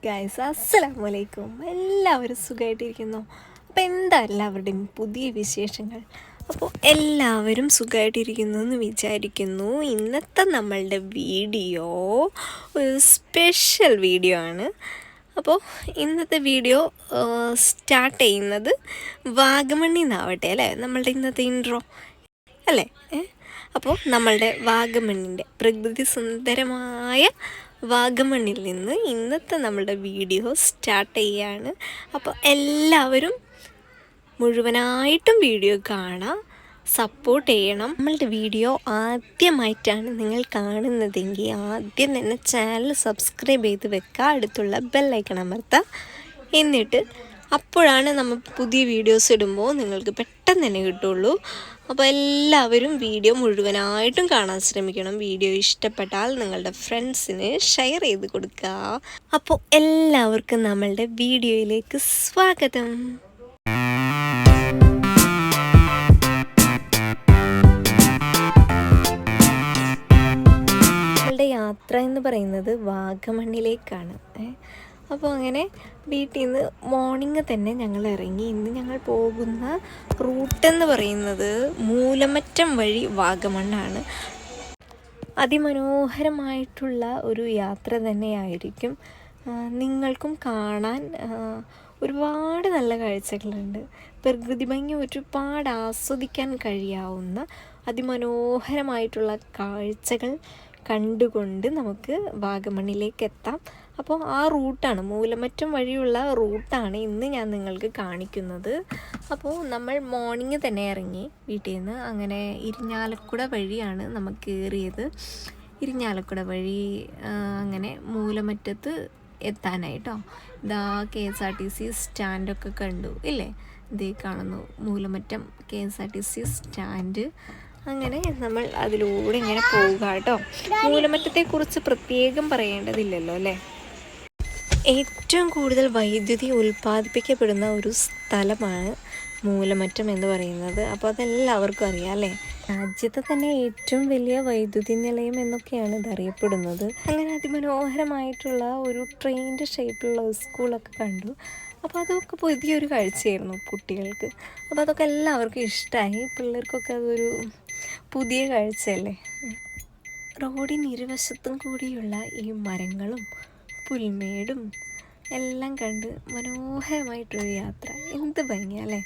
Guys, അസ്സലാമു അലൈക്കും. എല്ലാവരും സുഖമായിട്ടിരിക്കുന്നു. അപ്പോൾ എന്താ എല്ലാവരുടെയും പുതിയ വിശേഷങ്ങൾ? അപ്പോൾ എല്ലാവരും സുഖമായിട്ടിരിക്കുന്നു എന്ന് വിചാരിക്കുന്നു. ഇന്നത്തെ നമ്മളുടെ വീഡിയോ ഒരു സ്പെഷ്യൽ വീഡിയോ ആണ്. അപ്പോൾ ഇന്നത്തെ വീഡിയോ സ്റ്റാർട്ട് ചെയ്യുന്നത് വാഗമണ്ണിൽ നിന്നാവട്ടെ അല്ലേ, നമ്മളുടെ ഇന്നത്തെ ഇൻട്രോ അല്ലേ. അപ്പോൾ നമ്മളുടെ വാഗമണ്ണിൻ്റെ പ്രകൃതി സുന്ദരമായ വാഗമണ്ണിൽ നിന്ന് ഇന്നത്തെ നമ്മളുടെ വീഡിയോ സ്റ്റാർട്ട് ചെയ്യുകയാണ്. അപ്പോൾ എല്ലാവരും മുഴുവനായിട്ടും വീഡിയോ കാണാം, സപ്പോർട്ട് ചെയ്യണം. നമ്മളുടെ വീഡിയോ ആദ്യമായിട്ടാണ് നിങ്ങൾ കാണുന്നതെങ്കിൽ ആദ്യം തന്നെ ചാനൽ സബ്സ്ക്രൈബ് ചെയ്ത് വെക്കുക, അടുത്തുള്ള ബെല്ലൈക്കൺ അമർത്തുക. എന്നിട്ട് അപ്പോഴാണ് നമ്മൾ പുതിയ വീഡിയോസ് ഇടുമ്പോൾ നിങ്ങൾക്ക് പെട്ടെന്ന് തന്നെ കിട്ടുള്ളൂ. അപ്പോൾ എല്ലാവരും വീഡിയോ മുഴുവനായിട്ടും കാണാൻ ശ്രമിക്കണം. വീഡിയോ ഇഷ്ടപ്പെട്ടാൽ നിങ്ങളുടെ ഫ്രണ്ട്സിന് ഷെയർ ചെയ്ത് കൊടുക്കുക. അപ്പോൾ എല്ലാവർക്കും നമ്മളുടെ വീഡിയോയിലേക്ക് സ്വാഗതം. നമ്മളുടെ യാത്ര എന്ന് പറയുന്നത് വാഗമണ്ണിലേക്കാണ്. അപ്പോൾ അങ്ങനെ വീട്ടിൽ നിന്ന് മോർണിംഗ് തന്നെ ഞങ്ങൾ ഇറങ്ങി. ഇന്ന് ഞങ്ങൾ പോകുന്ന റൂട്ടെന്ന് പറയുന്നത് മൂലമറ്റം വഴി വാഗമണ്ണാണ്. അതിമനോഹരമായിട്ടുള്ള ഒരു യാത്ര തന്നെയായിരിക്കും. നിങ്ങൾക്കും കാണാൻ ഒരുപാട് നല്ല കാഴ്ചകളുണ്ട്. പ്രകൃതി ഭംഗി ഒരുപാട് ആസ്വദിക്കാൻ കഴിയാവുന്ന അതിമനോഹരമായിട്ടുള്ള കാഴ്ചകൾ കണ്ടുകൊണ്ട് നമുക്ക് വാഗമണ്ണിലേക്ക് എത്താം. അപ്പോൾ ആ റൂട്ടാണ്, മൂലമറ്റം വഴിയുള്ള റൂട്ടാണ് ഇന്ന് ഞാൻ നിങ്ങൾക്ക് കാണിക്കുന്നത്. അപ്പോൾ നമ്മൾ മോർണിംഗ് തന്നെ ഇറങ്ങി വീട്ടിൽ നിന്ന്. അങ്ങനെ ഇരിഞ്ഞാലക്കുട വഴിയാണ് നമ്മൾ കയറിയത്. ഇരിഞ്ഞാലക്കുട വഴി അങ്ങനെ മൂലമറ്റത്ത് എത്താനായിട്ടോ. ഇതാ KSRTC സ്റ്റാൻഡൊക്കെ കണ്ടു ഇല്ലേ, ഇതേ കാണുന്നു മൂലമറ്റം KSRTC സ്റ്റാൻഡ്. അങ്ങനെ നമ്മൾ അതിലൂടെ ഇങ്ങനെ പോവുക കേട്ടോ. മൂലമറ്റത്തെക്കുറിച്ച് പ്രത്യേകം പറയേണ്ടതില്ലല്ലോ അല്ലേ. ഏറ്റവും കൂടുതൽ വൈദ്യുതി ഉൽപ്പാദിപ്പിക്കപ്പെടുന്ന ഒരു സ്ഥലമാണ് മൂലമറ്റം എന്ന് പറയുന്നത്. അപ്പോൾ അതെല്ലാവർക്കും അറിയാം അല്ലേ. രാജ്യത്തെ തന്നെ ഏറ്റവും വലിയ വൈദ്യുതി നിലയം എന്നൊക്കെയാണ് ഇതറിയപ്പെടുന്നത്. അങ്ങനെ അതിമനോഹരമായിട്ടുള്ള ഒരു ട്രെയിനിൻ്റെ ഷേപ്പിലുള്ള സ്കൂളൊക്കെ കണ്ടു. അപ്പോൾ അതൊക്കെ പുതിയൊരു കാഴ്ചയായിരുന്നു കുട്ടികൾക്ക്. അപ്പോൾ അതൊക്കെ എല്ലാവർക്കും ഇഷ്ടമായി. പിള്ളേർക്കൊക്കെ അതൊരു പുതിയ കാഴ്ചയല്ലേ. റോഡിന് ഇരുവശത്തും കൂടിയുള്ള ഈ മരങ്ങളും പുൽമേടും എല്ലാം കണ്ട് മനോഹരമായിട്ടൊരു യാത്ര. എന്ത് ഭംഗിയല്ലേ,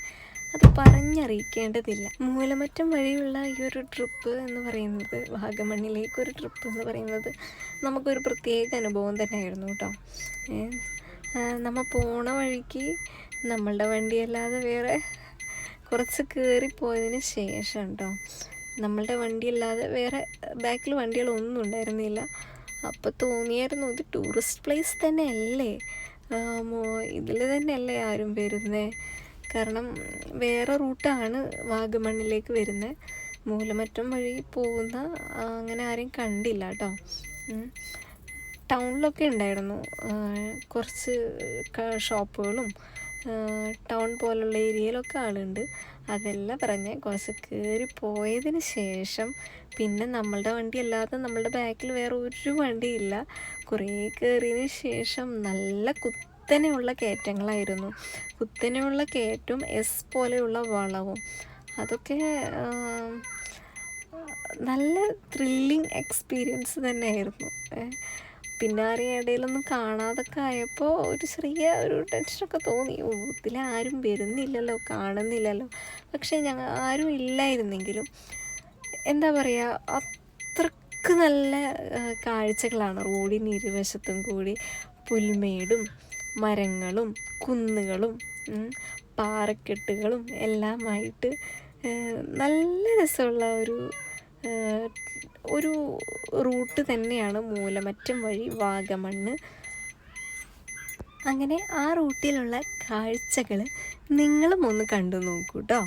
അത് പറഞ്ഞറിയിക്കേണ്ടതില്ല. മൂലമറ്റം വഴിയുള്ള ഈ ഒരു ട്രിപ്പ് എന്ന് പറയുന്നത്, വാഗമണ്ണിലേക്കൊരു ട്രിപ്പ് എന്ന് പറയുന്നത് നമുക്കൊരു പ്രത്യേക അനുഭവം തന്നെയായിരുന്നു കേട്ടോ. നമ്മൾ പോണ വഴിക്ക് നമ്മളുടെ വണ്ടിയല്ലാതെ വേറെ കുറച്ച് കയറിപ്പോയതിന് ശേഷം കേട്ടോ, നമ്മളുടെ വണ്ടിയല്ലാതെ വേറെ ബാക്കിൽ വണ്ടികളൊന്നും ഉണ്ടായിരുന്നില്ല. അപ്പോൾ തോന്നിയായിരുന്നു ഇത് ടൂറിസ്റ്റ് പ്ലേസ് തന്നെ അല്ലേ, ഇതിൽ തന്നെയല്ലേ ആരും വരുന്നത്. കാരണം വേറെ റൂട്ടാണ് വാഗമണ്ണിലേക്ക് വരുന്നത്. മൂലമറ്റം വഴി പോകുന്ന അങ്ങനെ ആരെയും കണ്ടില്ല കേട്ടോ. ടൗണിലൊക്കെ ഉണ്ടായിരുന്നു കുറച്ച് ഷോപ്പുകളും, ടൗൺ പോലുള്ള ഏരിയയിലൊക്കെ ആളുണ്ട്. അതെല്ലാം പറഞ്ഞ് കുറച്ച് കയറി പോയതിന് ശേഷം പിന്നെ നമ്മളുടെ വണ്ടി അല്ലാതെ നമ്മളുടെ ബാക്കിൽ വേറെ ഒരു വണ്ടിയില്ല. കുറേ കയറിയതിന് ശേഷം നല്ല കുത്തനെയുള്ള കയറ്റങ്ങളായിരുന്നു. കുത്തനെയുള്ള കയറ്റവും പോലെയുള്ള വളവും അതൊക്കെ നല്ല ത്രില്ലിങ് എക്സ്പീരിയൻസ് തന്നെയായിരുന്നു. പിന്നെ ആരെയും ഇടയിലൊന്നും കാണാതൊക്കെ ആയപ്പോൾ ഒരു ചെറിയ ഒരു ടെൻഷനൊക്കെ തോന്നി. ഇതിലാരും വരുന്നില്ലല്ലോ, കാണുന്നില്ലല്ലോ. പക്ഷേ ഞങ്ങൾ ആരും ഇല്ലായിരുന്നെങ്കിലും എന്താ പറയുക, അത്രക്ക് നല്ല കാഴ്ചകളാണ്. റോഡിന് ഇരുവശത്തും കൂടി പുൽമേടും മരങ്ങളും കുന്നുകളും പാറക്കെട്ടുകളും എല്ലാമായിട്ട് നല്ല രസമുള്ള ഒരു റൂട്ട് തന്നെയാണ് മൂലമറ്റം വഴി വാഗമണ്ണ്. അങ്ങനെ ആ റൂട്ടിലുള്ള കാഴ്ചകൾ നിങ്ങളും ഒന്ന് കണ്ടു നോക്കൂ കേട്ടോ.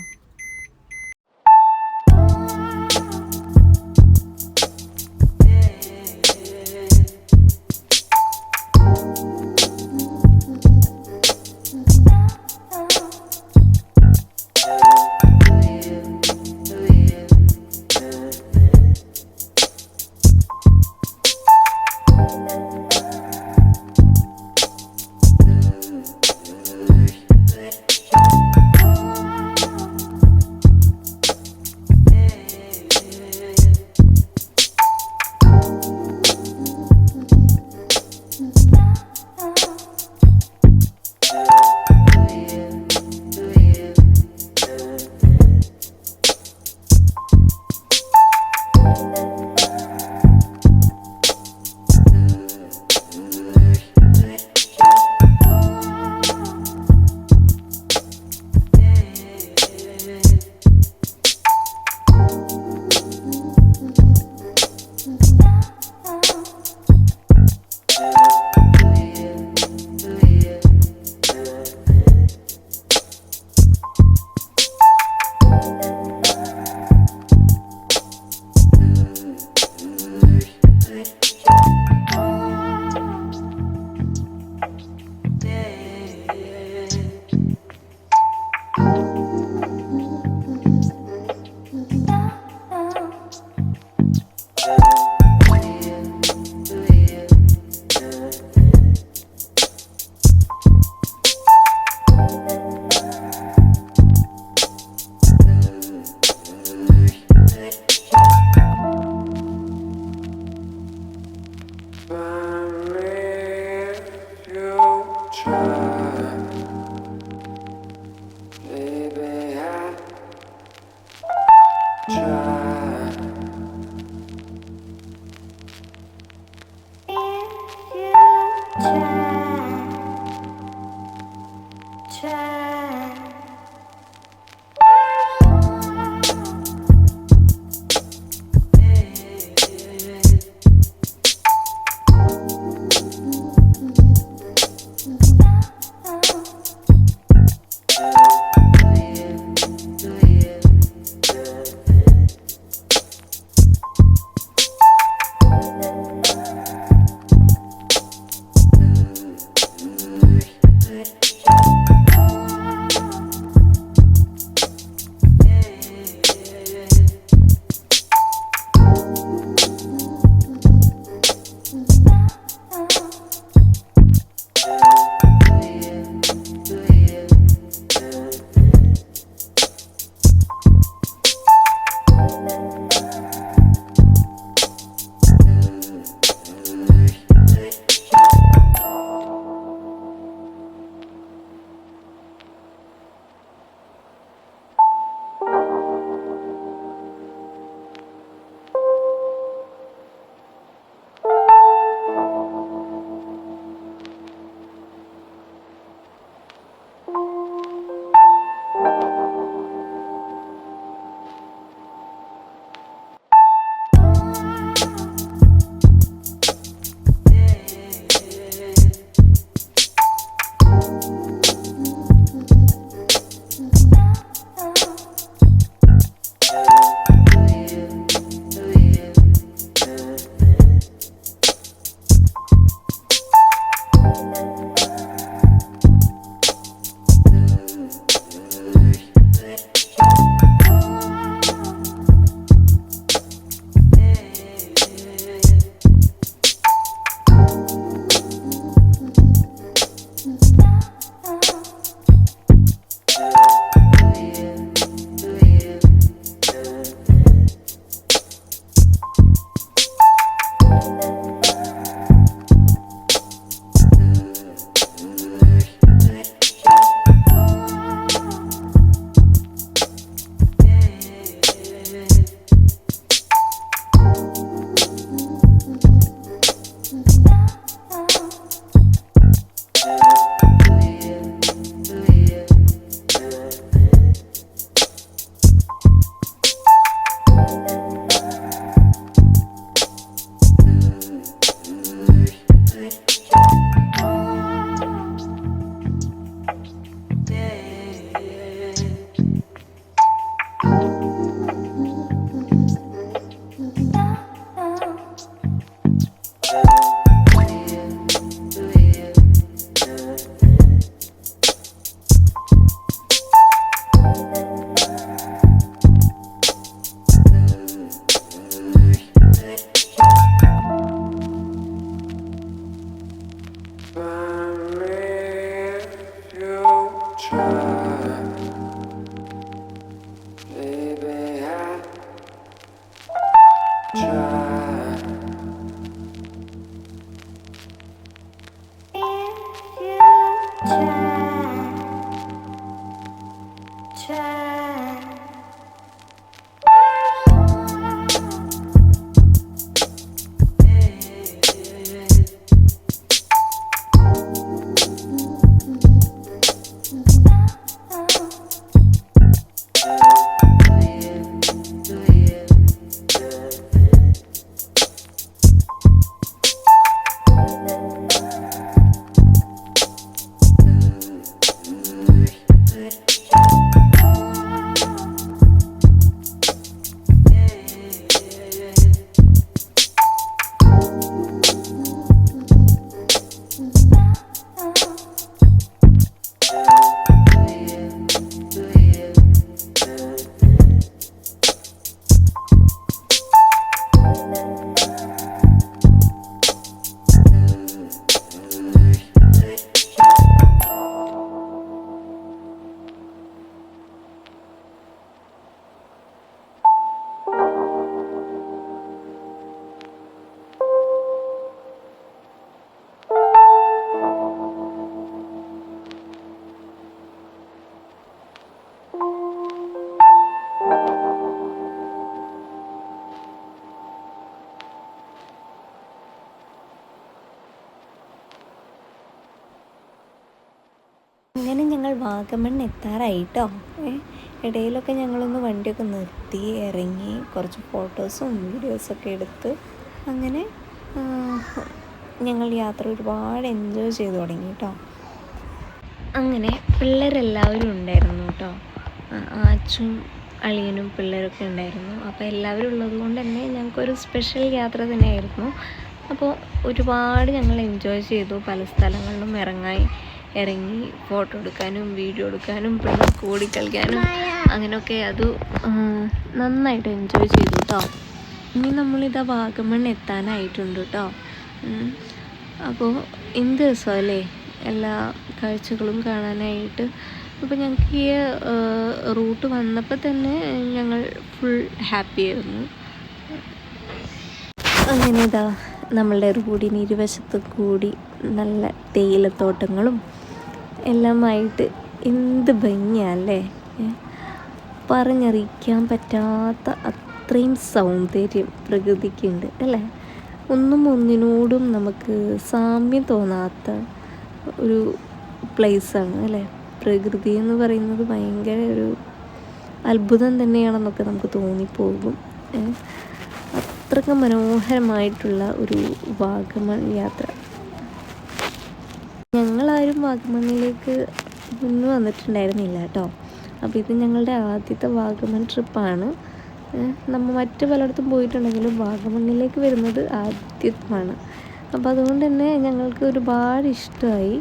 അങ്ങനെ ഞങ്ങൾ വാഗമൺ എത്താറായിട്ടോ. ഇടയിലൊക്കെ ഞങ്ങളൊന്ന് വണ്ടിയൊക്കെ നിർത്തി ഇറങ്ങി കുറച്ച് ഫോട്ടോസും വീഡിയോസൊക്കെ എടുത്ത് അങ്ങനെ ഞങ്ങൾ യാത്ര ഒരുപാട് എൻജോയ് ചെയ്ത് തുടങ്ങി കേട്ടോ. അങ്ങനെ പിള്ളേരെല്ലാവരും ഉണ്ടായിരുന്നു കേട്ടോ. അച്ഛനും അളിയനും പിള്ളേരൊക്കെ ഉണ്ടായിരുന്നു. അപ്പോൾ എല്ലാവരും ഉള്ളത് കൊണ്ട് തന്നെ ഞങ്ങൾക്കൊരു സ്പെഷ്യൽ യാത്ര തന്നെയായിരുന്നു. അപ്പോൾ ഒരുപാട് ഞങ്ങൾ എൻജോയ് ചെയ്തു. പല സ്ഥലങ്ങളിലും ഇറങ്ങി ഫോട്ടോ എടുക്കാനും വീഡിയോ എടുക്കാനും പിള്ളേർക്ക് ഓടിക്കളിക്കാനും അങ്ങനെയൊക്കെ അത് നന്നായിട്ട് എൻജോയ് ചെയ്തു കേട്ടോ. ഇനി നമ്മളിതാ വാഗമൺ എത്താനായിട്ടുണ്ട് കേട്ടോ. അപ്പോൾ എന്ത് രസമല്ലേ എല്ലാ കാഴ്ചകളും കാണാനായിട്ട്. അപ്പോൾ ഞങ്ങൾക്ക് ഈ റൂട്ട് വന്നപ്പോൾ തന്നെ ഞങ്ങൾ ഫുൾ ഹാപ്പി ആയിരുന്നു. അങ്ങനെ ഇതാ നമ്മളുടെ റോഡിന് ഇരുവശത്ത് കൂടി നല്ല തേയിലത്തോട്ടങ്ങളും എല്ലാമായിട്ട് എന്ത് ഭംഗിയല്ലേ. പറഞ്ഞറിയിക്കാൻ പറ്റാത്ത അത്രയും സൗന്ദര്യം പ്രകൃതിക്കുണ്ട് അല്ലേ. ഒന്നിനോടും നമുക്ക് സാമ്യം തോന്നാത്ത ഒരു പ്ലേസാണ് അല്ലേ. പ്രകൃതി എന്ന് പറയുന്നത് ഭയങ്കര ഒരു അത്ഭുതം തന്നെയാണെന്നൊക്കെ നമുക്ക് തോന്നിപ്പോകും. അത്രയ്ക്ക് മനോഹരമായിട്ടുള്ള ഒരു വാഗമൺ യാത്ര. ഞങ്ങളാരും വാഗമണ്ണിലേക്ക് മുന്ന് വന്നിട്ടുണ്ടായിരുന്നില്ല കേട്ടോ. അപ്പോൾ ഇത് ഞങ്ങളുടെ ആദ്യത്തെ വാഗമൺ ട്രിപ്പാണ്. നമ്മൾ മറ്റു പലയിടത്തും പോയിട്ടുണ്ടെങ്കിലും വാഗമണ്ണിലേക്ക് വരുന്നത് ആദ്യമാണ്. അപ്പോൾ അതുകൊണ്ട് തന്നെ ഞങ്ങൾക്ക് ഒരുപാട് ഇഷ്ടമായി.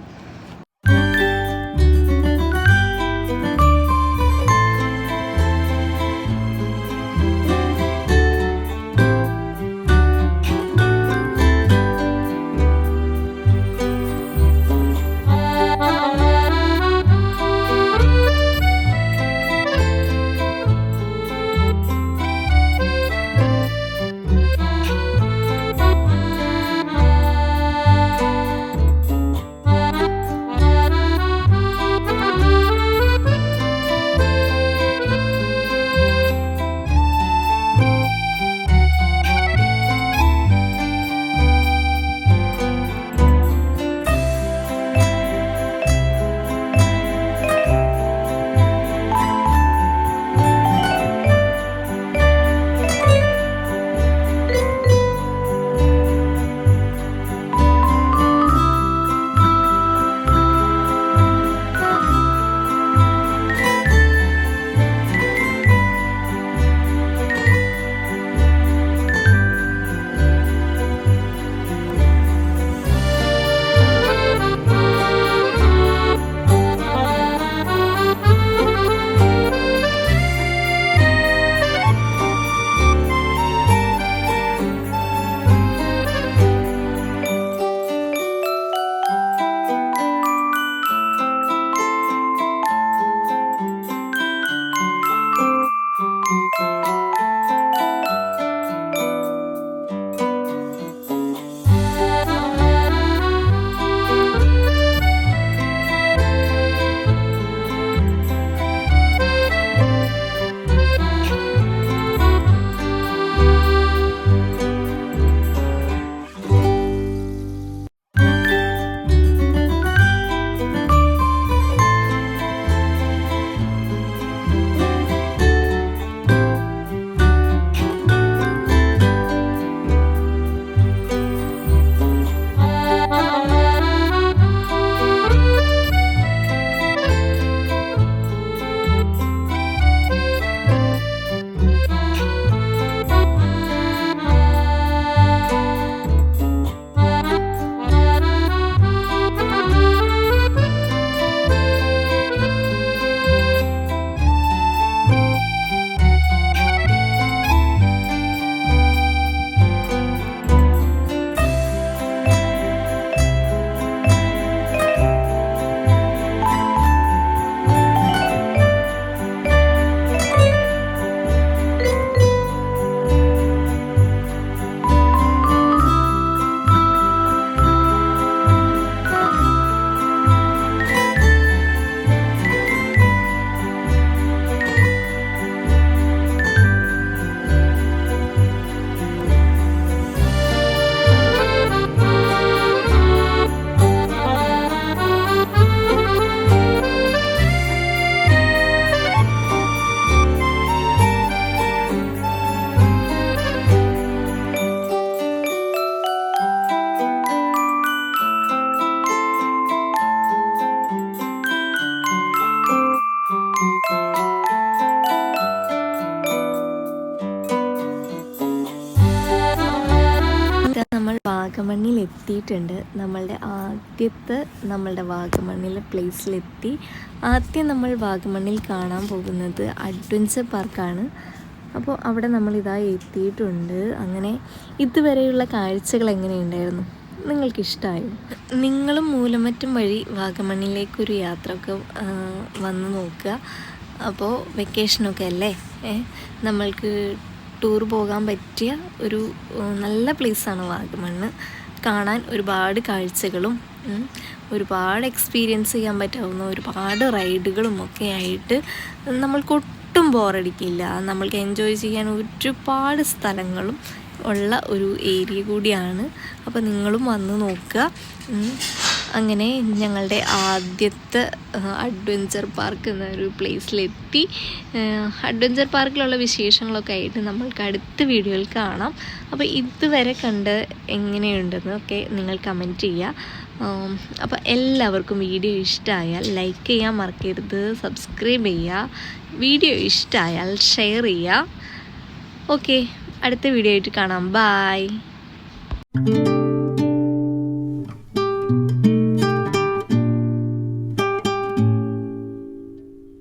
ഇതാ നമ്മൾ വാഗമണ്ണിൽ എത്തിയിട്ടുണ്ട്. നമ്മളുടെ വാഗമണ്ണിലെ പ്ലേസിലെത്തി. ആദ്യം നമ്മൾ വാഗമണ്ണിൽ കാണാൻ പോകുന്നത് അഡ്വഞ്ചർ പാർക്കാണ്. അപ്പോൾ അവിടെ നമ്മളിതാ എത്തിയിട്ടുണ്ട്. അങ്ങനെ ഇതുവരെയുള്ള കാഴ്ചകൾ എങ്ങനെയുണ്ടായിരുന്നു? നിങ്ങൾക്കിഷ്ടമായോ? നിങ്ങളും മൂലമറ്റും വഴി വാഗമണ്ണിലേക്കൊരു യാത്രയൊക്കെ വന്ന് നോക്കുക. അപ്പോൾ വെക്കേഷനൊക്കെ അല്ലേ, നമ്മൾക്ക് ടൂർ പോകാൻ പറ്റിയ ഒരു നല്ല പ്ലേസാണ് വാഗമണ്ണ്. കാണാൻ ഒരുപാട് കാഴ്ചകളും ഒരുപാട് എക്സ്പീരിയൻസ് ചെയ്യാൻ പറ്റാവുന്ന ഒരുപാട് റൈഡുകളും ഒക്കെ ആയിട്ട് നമ്മൾക്ക് ഒട്ടും ബോറടിക്കില്ല. നമ്മൾക്ക് എൻജോയ് ചെയ്യാൻ ഒരുപാട് സ്ഥലങ്ങളും ഉള്ള ഒരു ഏരിയ കൂടിയാണ്. അപ്പോൾ നിങ്ങളും വന്ന് നോക്കുക. അങ്ങനെ ഞങ്ങളുടെ ആദ്യത്തെ അഡ്വഞ്ചർ പാർക്ക് എന്നൊരു പ്ലേസിലെത്തി. അഡ്വഞ്ചർ പാർക്കിലുള്ള വിശേഷങ്ങളൊക്കെ ആയിട്ട് നമ്മൾക്ക് അടുത്ത വീഡിയോയിൽ കാണാം. അപ്പോൾ ഇതുവരെ കണ്ട് എങ്ങനെയുണ്ടെന്ന് ഒക്കെ നിങ്ങൾ കമൻറ്റ് ചെയ്യുക. അപ്പോൾ എല്ലാവർക്കും വീഡിയോ ഇഷ്ടമായാൽ ലൈക്ക് ചെയ്യാൻ മറക്കരുത്, സബ്സ്ക്രൈബ് ചെയ്യുക, വീഡിയോ ഇഷ്ടമായാൽ ഷെയർ ചെയ്യുക. ഓക്കെ, അടുത്ത വീഡിയോ ആയിട്ട് കാണാം. ബായ്.